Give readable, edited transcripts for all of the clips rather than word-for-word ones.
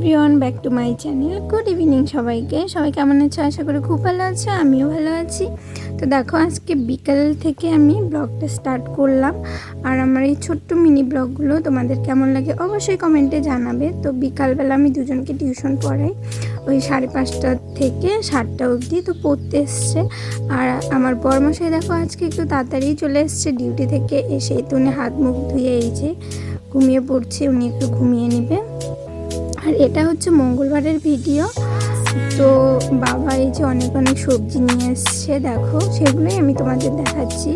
Everyone, back to my channel. Good evening সবাইকে। সবাই কেমন আছো? আশা করি খুব ভালো আছো, আমিও ভালো আছি। তো দেখো, আজকে বিকাল থেকে আমি ব্লগটা স্টার্ট করলাম। আর আমার এই ছোট্ট মিনি ব্লগগুলো তোমাদের কেমন লাগে অবশ্যই কমেন্টে জানাবে। তো বিকালবেলা আমি দুজনকে টিউশন পড়াই, ওই 5:30 থেকে 7টা অবধি। তো পড়তে এসছে। আর আমার বরমশাই দেখো আজকে একটু তাড়াতাড়ি চলে এসছে ডিউটি থেকে এসে। তো উনি হাত মুখ ধুয়ে এই যে ঘুমিয়ে পড়ছে, উনি একটু ঘুমিয়ে নেবে। আর এটা হচ্ছে মঙ্গলবারের ভিডিও। তো বাবা এই যে অনেক সবজি নিয়ে এসছে, দেখো সেগুলোই আমি তোমাদের দেখাচ্ছি।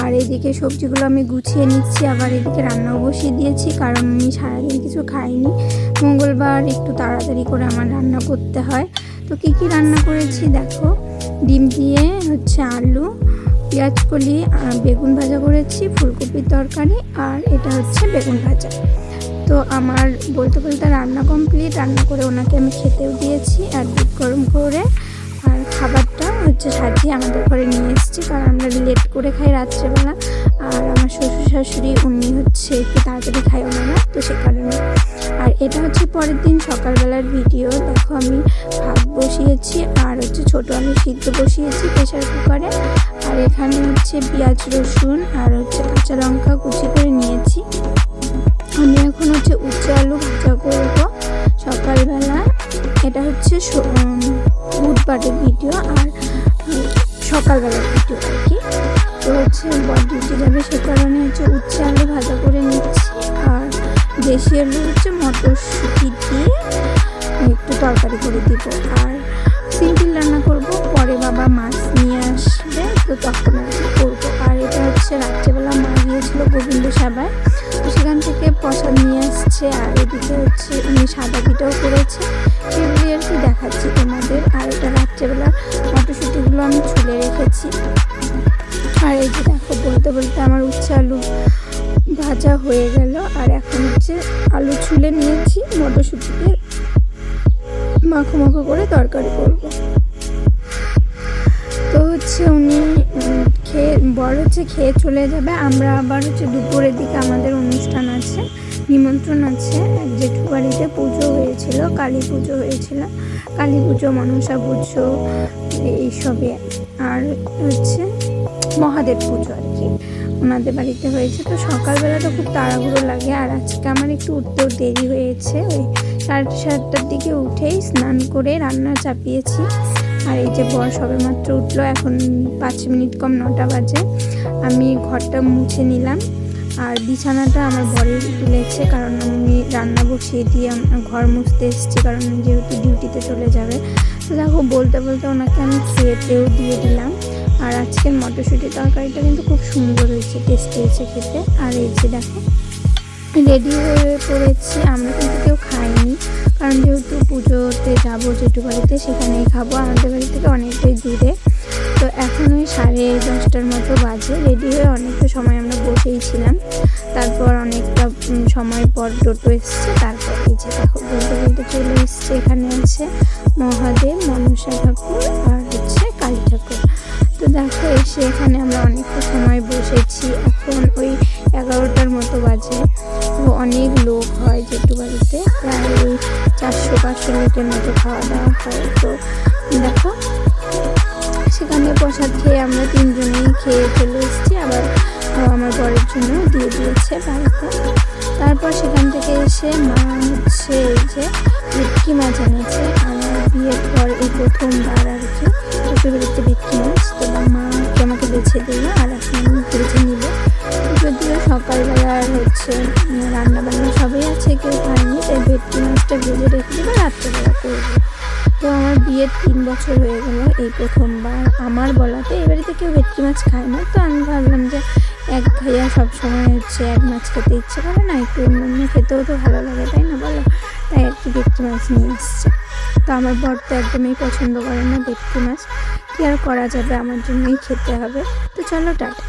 আর এদিকে সবজিগুলো আমি গুছিয়ে নিচ্ছি, আবার এদিকে রান্নাও বসিয়ে দিয়েছি, কারণ আমি সারাদিন কিছু খাইনি। মঙ্গলবার একটু তাড়াতাড়ি করে আমার রান্না করতে হয়। তো কী কী রান্না করেছি দেখো, ডিম দিয়ে হচ্ছে আলু, পেঁয়াজ কলি, বেগুন ভাজা করেছি, ফুলকপির তরকারি, আর এটা হচ্ছে বেগুন ভাজা। তো আমার বলতে বলতে রান্না কমপ্লিট। রান্না করে ওনাকে আমি খেতেও দিয়েছি, আর দুধ গরম করে আর খাবারটা হচ্ছে সাজিয়ে আমাদের ঘরে নিয়ে এসেছি, কারণ আমরা লেট করে খাই রাত্রেবেলা। আর আমার শ্বশুর শাশুড়ি উনি হচ্ছে একটু তাড়াতাড়ি খাই ওনারা, তো সে কারণে। আর এটা হচ্ছে পরের দিন সকালবেলার ভিডিও। দেখো আমি ভাত বসিয়েছি, আর হচ্ছে ছোটো আলু সিদ্ধ বসিয়েছি প্রেশার কুকারে। আর এখানে হচ্ছে পেঁয়াজ রসুন আর হচ্ছে কাঁচা লঙ্কা কুচি করে নিয়েছি। আমি এখন হচ্ছে উচ্ছে আলু ভাজা করব সকালবেলা। এটা হচ্ছে বুধবারের ভিডিও আর সকালবেলার ভিডিও আর কি। তো হচ্ছে বড় ডিউটি যাবে, সে কারণে হচ্ছে উচ্ছে আলু ভাজা করে নিচ্ছি। আর দেশি আলু হচ্ছে মটরশুঁটি দিয়ে একটু তরকারি করে দিব। আর সিম্পল রান্না করব, পরে বাবা মাছ নিয়ে আসবে, তো তখন আর কি করবো। আর এটা হচ্ছে রাত্রেবেলা মা গিয়েছিল গোবিন্দ সভায়, তো সেখান থেকে প্রসাদ নিয়ে আসছে। আর এদিকে হচ্ছে উনি সাদা পিঠাও করেছে, সেগুলি আর কি দেখাচ্ছি তোমাদের। আর এটা রাত্রেবেলা মটরশুঁটিগুলো আমি ছুলে রেখেছি। আর এই যে দেখো, বলতে বলতে আমার উচ্ছে আলু ভাজা হয়ে গেল। আর এখন হচ্ছে আলু ছুলে নিয়েছি, মটরশুঁটিতে মাখো মাখো করে তরকারি করব। তো হচ্ছে উনি বড় হচ্ছে খেয়ে চলে যাবে। আমরা আবার হচ্ছে দুপুরের দিকে আমাদের অনুষ্ঠান আছে, নিমন্ত্রণ আছে। এক জেঠু বাড়িতে পুজো হয়েছিল, কালী পুজো হয়েছিল, কালী পুজো, মনসা পুজো এইসবে। আর হচ্ছে মহাদেব পুজো আর কি ওনাদের বাড়িতে হয়েছে। তো সকালবেলা তো খুব তাড়াহুড়ো লাগে। আর আজকে আমার একটু উঠতেও দেরি হয়েছে, ওই 7:30টার দিকে উঠেই স্নান করে রান্না চাপিয়েছি। আর এই যে বর সবে মাত্র উঠলো, এখন 5 মিনিট কম 9টা বাজে। আমি ঘরটা মুছে নিলাম, আর বিছানাটা আমার বরের তুলেছে, কারণ আমি রান্না বসিয়ে দিয়ে ঘর মুছতে এসেছি, কারণ যেহেতু ডিউটিতে চলে যাবে। তো দেখো, বলতে বলতে ওনাকে আমি খেতেও দিয়ে দিলাম। আর আজকের মটরশুঁটির তরকারিটা কিন্তু খুব সুন্দর হয়েছে, টেস্টি হয়েছে খেতে। আর এই যে দেখো রেডি হয়ে পড়েছি। আমরা কিন্তু কেউ খাইনি, কারণ যেহেতু পুজোতে যাবো জেঠু বাড়িতে, সেখানেই খাবো, আমাদের বাড়ি থেকে অনেকটাই দূরে। তো এখন ওই 10:30টার মতো বাজে। রেডি হয়ে অনেকটা সময় আমরা বসেই ছিলাম। তারপর অনেকটা সময় পর টোটো এসছে। তারপর এই যে দেখো, বলতে বলতে চলে এসছে। এখানে আছে মহাদেব, মনসা ঠাকুর আর হচ্ছে কালী ঠাকুর। তো দেখো এসে এখানে আমরা অনেকটা সময় বসেছি। এখন ওই 11টার মতো বাজে। তো অনেক লোক হয় জেঠু বাড়িতে, প্রায় ওই 400-500 লোকের মতো খাওয়া দাওয়া হয়। তো দেখো সেখানে প্রসাদ খেয়ে আমরা 3জনেই খেয়ে চলে এসেছি। আবার আমার বরের জন্য দিয়ে দিয়েছে বাড়িতে। তারপর সেখান থেকে এসে মা হচ্ছে এই যে ভেটকি মাছ এনেছে। আমার বিয়ের পর এই প্রথমবার আর কি শ্বশুর বাড়িতে ভেটকি মাছ। তো মাকে আমাকে বেছে দিল, আর এখন আমি বেছে নিব। যদিও সকালবেলার হচ্ছে রান্না বান্না সবই আছে, কেউ খায়নি, তাই ভেটকি মাছটা ভেজে রেখে দেবো, রাত্রেবেলা করবো। তো আমার বিয়ের 3 বছর হয়ে গেল, এই প্রথমবার আমার বলাতে। এ বাড়িতে কেউ ভেটকি মাছ খায় না, তো আমি ভাবলাম যে এক ভাইয়া সবসময় হচ্ছে এক মাছ খেতে ইচ্ছে করে না, একটু অন্য খেতেও তো ভালো লাগে, তাই না বলো? তাই আর কি ভেটকি মাছ নিয়ে এসছে। তো আমার বর তো একদমই পছন্দ করে না ভেটকি মাছ, কি আর করা যাবে, আমার জন্যই খেতে হবে। তো চলো টাটা।